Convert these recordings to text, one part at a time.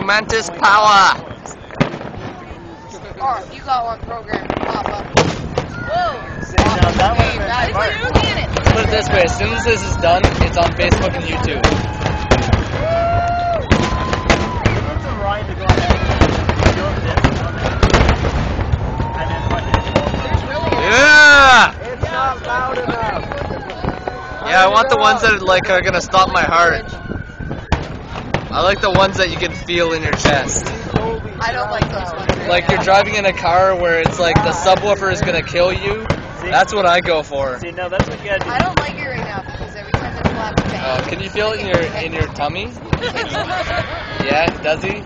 nuMantis power! Oh, you got one program to pop up. Whoa! See, now that would have been smart. Let's put it this way, as soon as this is done, it's on Facebook and YouTube. We need some Ryan to go ahead and do this and then fucking Yeah! It's not loud enough. Yeah, I want the ones that are gonna stop my heart. I like the ones that you can feel in your chest. I don't like those ones. Like you're driving in a car where it's like the subwoofer is gonna kill you. That's what I go for. See, no, that's what you gotta do. I don't like it right now because every time it slaps bang. Can you feel it in your tummy? Yeah, does he?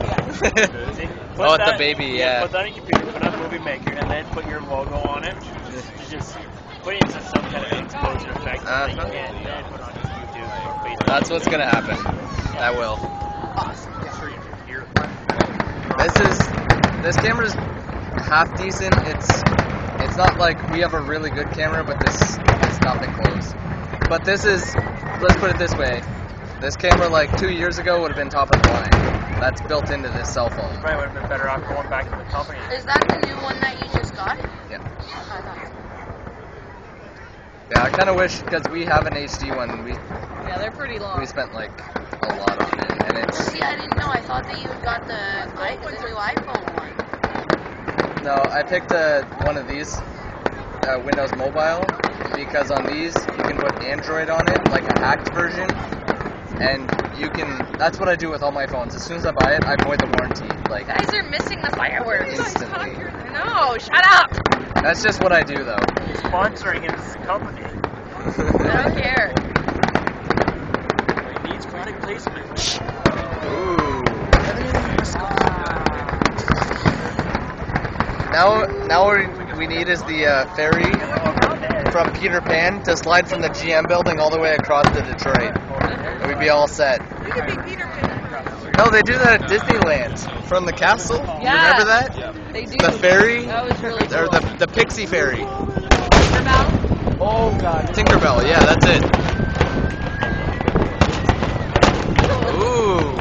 See, Oh, it's the baby, yeah. Put that on your computer, put on Movie Maker, and then put your logo on it. Just put it into some kind of exposure effect that you can then put on YouTube or Facebook. That's what's gonna happen. I will. This camera's half decent. It's not like we have a really good camera, but this is nothing close. But this is, let's put it this way, this camera like 2 years ago would have been top of the line. That's built into this cell phone. Probably would have been better off going back to the company. Is that the new one that you just got? Yeah. I thought so. Yeah, I kind of wish, because we have an HD one, Yeah, they're pretty long. we spent like a lot on it, and it's... See, I didn't know. I thought that you got the new iPhone one. No, I picked one of these, Windows Mobile, because on these you can put Android on it, like a hacked version, and you can, that's what I do with all my phones. As soon as I buy it, I void the warranty, like, You guys are missing the fireworks. instantly. No, shut up. That's just what I do, though. Sponsoring his company. I don't care. He needs product placement. Ooh. Now we need is the ferry from Peter Pan to slide from the GM building all the way across to Detroit. And we'd be all set. You could be Peter Pan. No, they do that at Disneyland. From the castle. Yeah. Remember that? They do. The ferry? That was really cool. Or the Pixie Ferry. Tinkerbell? Oh god. Tinkerbell, yeah, that's it. Ooh.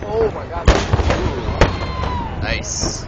Oh my god. Nice.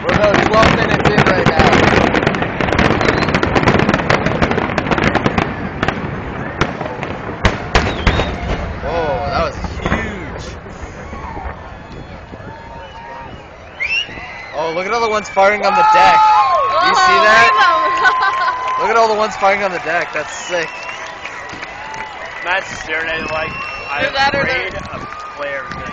We're about 12 minutes in right now. Whoa, that was huge. Oh, look at all the ones firing on the deck. Do you see that? Look at all the ones firing on the deck. That's sick. Matt's staring at it like, I'm Either that or afraid of flares.